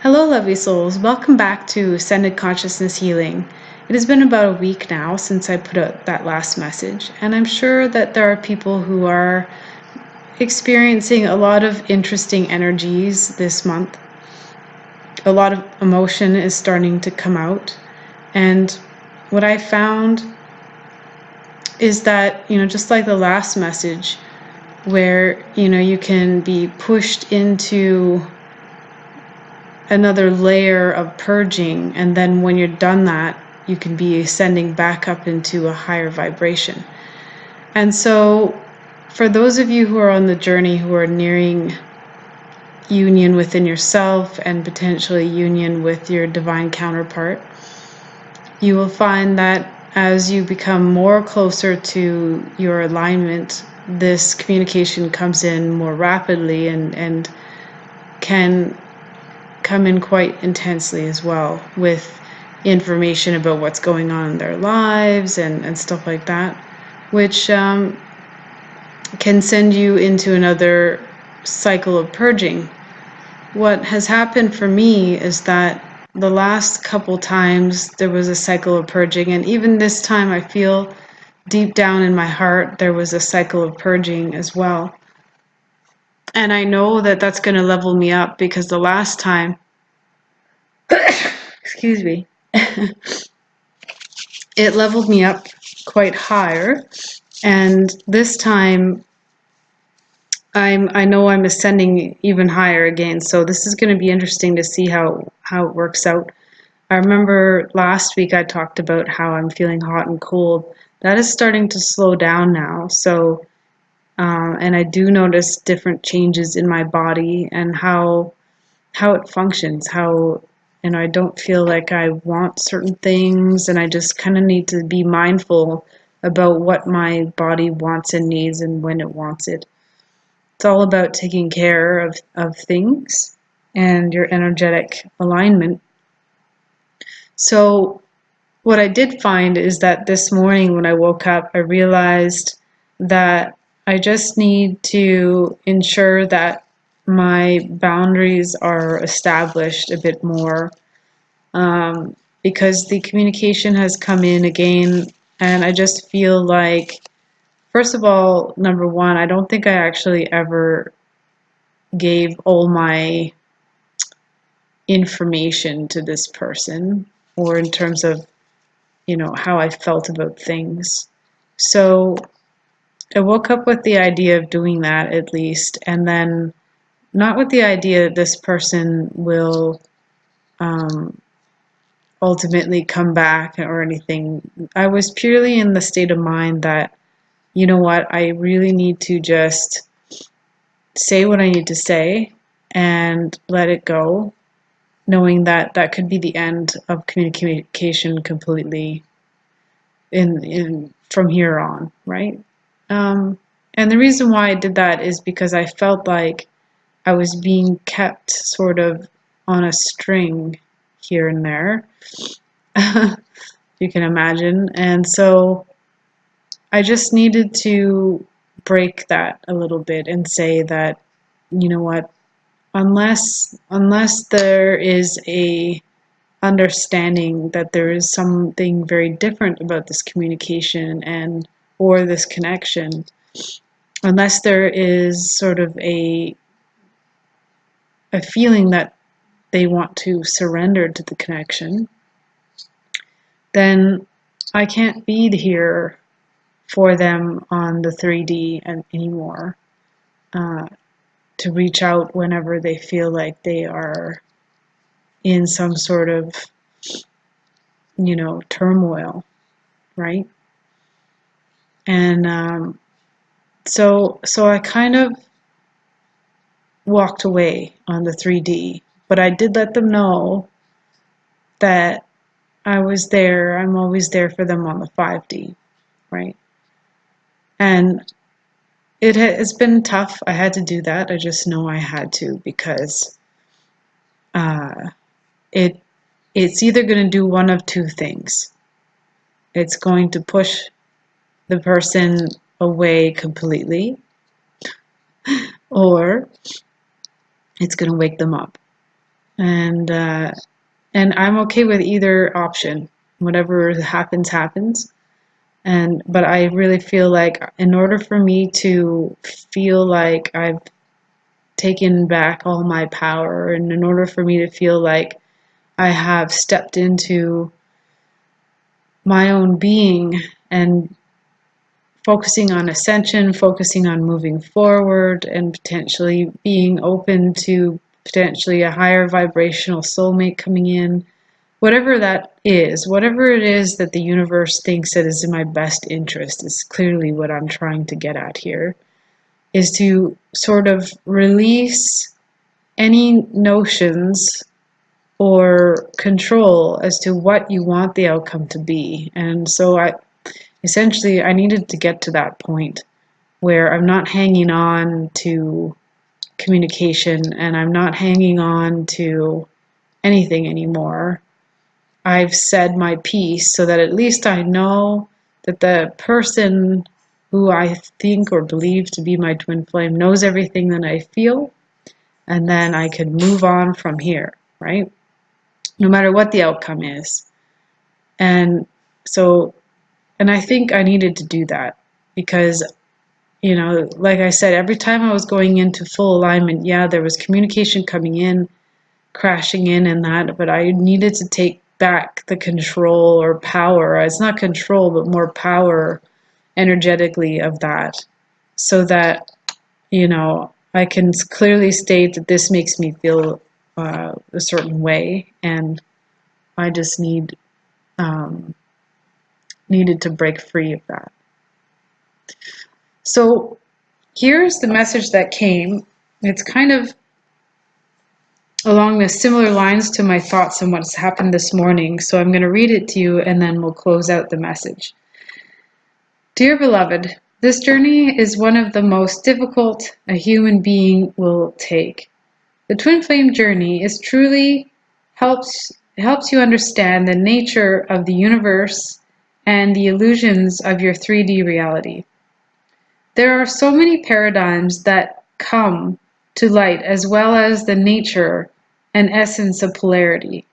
Hello, lovely souls. Welcome back to Ascended Consciousness Healing. It has been about a week now since I put out that last message, and I'm sure that there are people who are experiencing a lot of interesting energies this month. A lot of emotion is starting to come out, and what I found is that, just like the last message, where, you can be pushed into another layer of purging, and then when you're done that, you can be ascending back up into a higher vibration. And so for those of you who are on the journey, who are nearing union within yourself and potentially union with your divine counterpart, you will find that as you become more closer to your alignment, this communication comes in more rapidly and can come in quite intensely as well, with information about what's going on in their lives and stuff like that, which can send you into another cycle of purging. What has happened for me is that the last couple times there was a cycle of purging, and even this time I feel deep down in my heart there was a cycle of purging as well. And I know that that's going to level me up, because the last time excuse me, it leveled me up quite higher, and this time I know I'm ascending even higher again. So this is going to be interesting to see how it works out. I remember last week I talked about how I'm feeling hot and cold. That is starting to slow down now. So and I do notice different changes in my body and how it functions, how I don't feel like I want certain things, and I just kind of need to be mindful about what my body wants and needs and when it wants it. It's all about taking care of things and your energetic alignment. So what I did find is that this morning when I woke up, I realized that I just need to ensure that my boundaries are established a bit more, because the communication has come in again, and I just feel like, first of all, number one, I don't think I actually ever gave all my information to this person, or in terms of, how I felt about things. So I woke up with the idea of doing that, at least, and then not with the idea that this person will ultimately come back or anything. I was purely in the state of mind that, you know what, I really need to just say what I need to say and let it go, knowing that that could be the end of communication completely in from here on, right? And the reason why I did that is because I felt like I was being kept sort of on a string here and there, you can imagine. And so I just needed to break that a little bit and say that, you know what, unless there is a understanding that there is something very different about this communication and or this connection, unless there is sort of a feeling that they want to surrender to the connection, then I can't be here for them on the 3D anymore, to reach out whenever they feel like they are in some sort of, turmoil, right? And so I kind of walked away on the 3D, but I did let them know that I was there. I'm always there for them on the 5D, right? And it has been tough. I had to do that. I just know I had to, because it's either going to do one of two things. It's going to push the person away completely, or it's going to wake them up. And I'm okay with either option. Whatever happens, happens. But I really feel like in order for me to feel like I've taken back all my power, and in order for me to feel like I have stepped into my own being and focusing on ascension, focusing on moving forward, and potentially being open to potentially a higher vibrational soulmate coming in, whatever that is, whatever it is that the universe thinks that is in my best interest, is clearly what I'm trying to get at here, is to sort of release any notions or control as to what you want the outcome to be. And so I needed to get to that point where I'm not hanging on to communication and I'm not hanging on to anything anymore. I've said my piece so that at least I know that the person who I think or believe to be my twin flame knows everything that I feel, and then I could move on from here, right? No matter what the outcome is. And so, and I think I needed to do that because, like I said, every time I was going into full alignment, yeah, there was communication coming in, crashing in and that, but I needed to take back the control or power. It's not control, but more power energetically of that, so that, I can clearly state that this makes me feel a certain way, and I just needed to break free of that. So here's the message that came. It's kind of along the similar lines to my thoughts on what's happened this morning. So I'm going to read it to you and then we'll close out the message. Dear beloved, this journey is one of the most difficult a human being will take. The twin flame journey is truly helps you understand the nature of the universe and the illusions of your 3D reality. There are so many paradigms that come to light, as well as the nature and essence of polarity.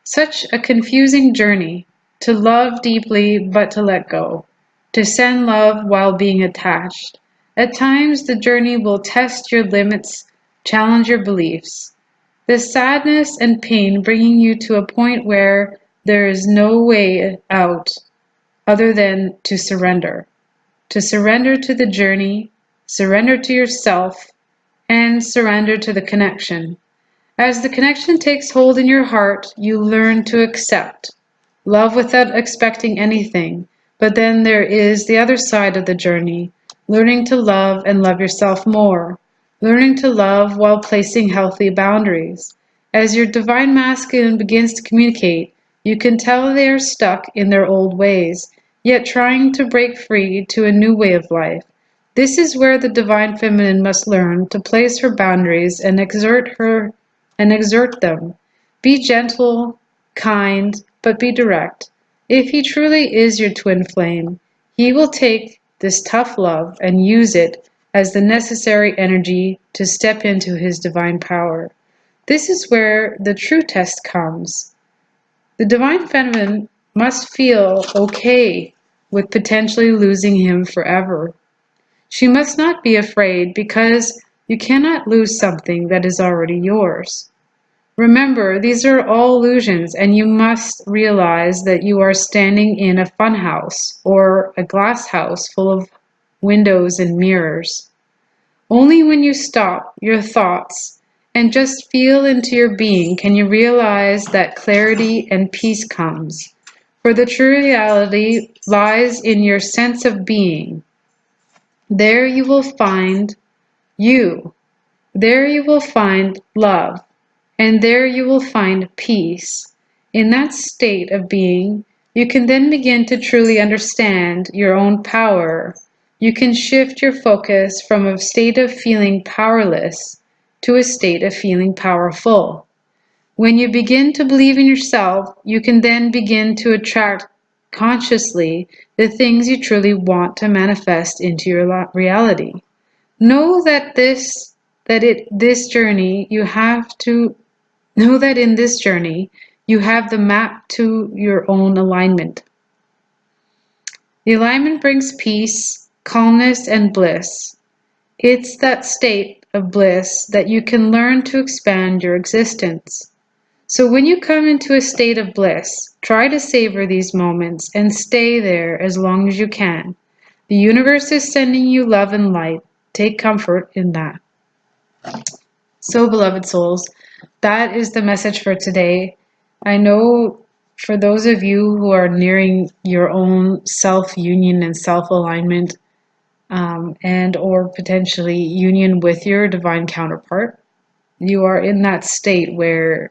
Such a confusing journey, to love deeply but to let go, to send love while being attached. At times the journey will test your limits, challenge your beliefs. The sadness and pain bringing you to a point where there is no way out other than to surrender. To surrender to the journey, surrender to yourself, and surrender to the connection. As the connection takes hold in your heart, you learn to accept. Love without expecting anything. But then there is the other side of the journey, learning to love and love yourself more. Learning to love while placing healthy boundaries. As your divine masculine begins to communicate, you can tell they are stuck in their old ways, yet trying to break free to a new way of life. This is where the divine feminine must learn to place her boundaries and exert them. Be gentle, kind, but be direct. If he truly is your twin flame, he will take this tough love and use it as the necessary energy to step into his divine power. This is where the true test comes. The divine feminine must feel okay with potentially losing him forever. She must not be afraid because you cannot lose something that is already yours. Remember, these are all illusions, and you must realize that you are standing in a funhouse or a glass house full of windows and mirrors. Only when you stop your thoughts and just feel into your being can you realize that clarity and peace comes. For the true reality lies in your sense of being. There you will find you. There you will find love. And there you will find peace. In that state of being, you can then begin to truly understand your own power. You can shift your focus from a state of feeling powerless to a state of feeling powerful. When you begin to believe in yourself, you can then begin to attract consciously the things you truly want to manifest into your reality. Know that this journey you have to Know that in this journey, you have the map to your own alignment. The alignment brings peace, calmness, and bliss. It's that state of bliss that you can learn to expand your existence. So when you come into a state of bliss, try to savor these moments and stay there as long as you can. The universe is sending you love and light. Take comfort in that. So, beloved souls, that is the message for today. I know for those of you who are nearing your own self-union and self-alignment, and or potentially union with your divine counterpart, you are in that state where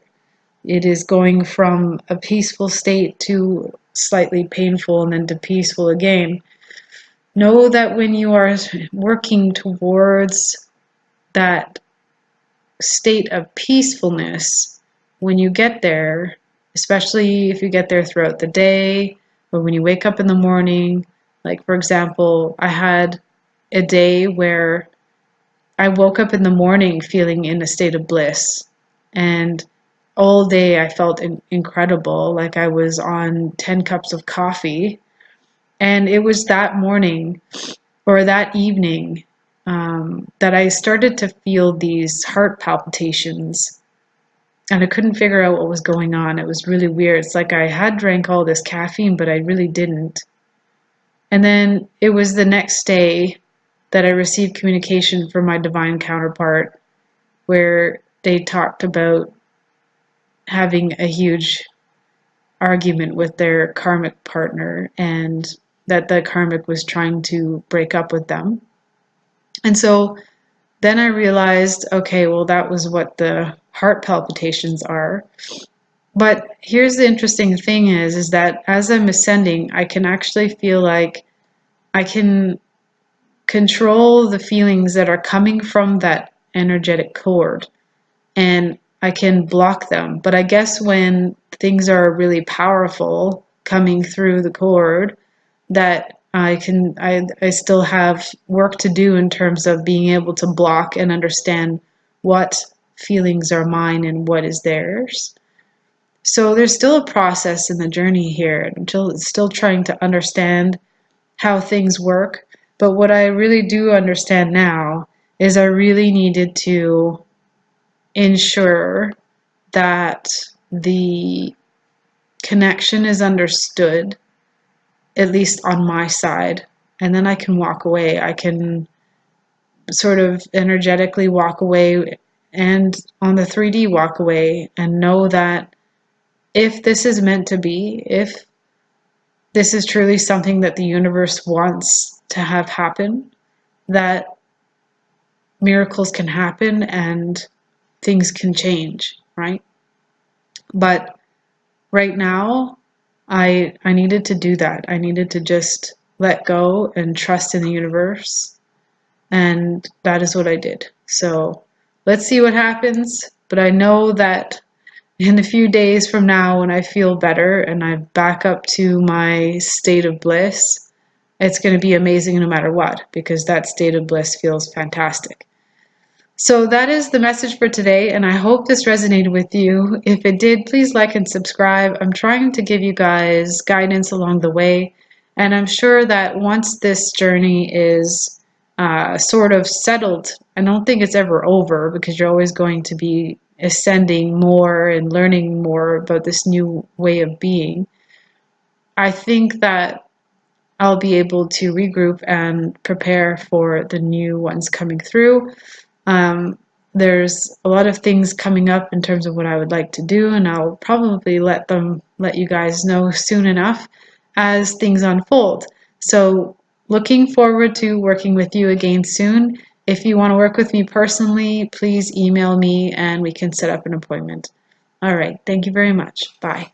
it is going from a peaceful state to slightly painful and then to peaceful again. Know that when you are working towards that state of peacefulness, when you get there, especially if you get there throughout the day or when you wake up in the morning, like for example, I had a day where I woke up in the morning feeling in a state of bliss, and all day I felt incredible, like I was on 10 cups of coffee. And it was that morning or that evening that I started to feel these heart palpitations, and I couldn't figure out what was going on. It was really weird. It's like I had drank all this caffeine, but I really didn't. And then it was the next day that I received communication from my divine counterpart where they talked about having a huge argument with their karmic partner and that the karmic was trying to break up with them. And so then I realized, okay, well, that was what the heart palpitations are. But here's the interesting thing is that as I'm ascending, I can actually feel like I can control the feelings that are coming from that energetic cord, and I can block them. But I guess when things are really powerful coming through the cord, that I still have work to do in terms of being able to block and understand what feelings are mine and what is theirs. So there's still a process in the journey here. I'm still trying to understand how things work. But what I really do understand now is I really needed to ensure that the connection is understood, at least on my side, and then I can walk away. I can sort of energetically walk away and on the 3D walk away and know that if this is meant to be, if this is truly something that the universe wants to have happen, that miracles can happen and things can change, right? But right now, I needed to do that. I needed to just let go and trust in the universe, and that is what I did. So let's see what happens. But I know that in a few days from now, when I feel better and I back up to my state of bliss, it's going to be amazing no matter what, because that state of bliss feels fantastic. So that is the message for today, and I hope this resonated with you. If it did, please like and subscribe. I'm trying to give you guys guidance along the way, and I'm sure that once this journey is sort of settled, I don't think it's ever over, because you're always going to be ascending more and learning more about this new way of being. I think that I'll be able to regroup and prepare for the new ones coming through. There's a lot of things coming up in terms of what I would like to do, and I'll probably let you guys know soon enough as things unfold. So looking forward to working with you again soon. If you want to work with me personally, please email me and we can set up an appointment. All right. Thank you very much. Bye.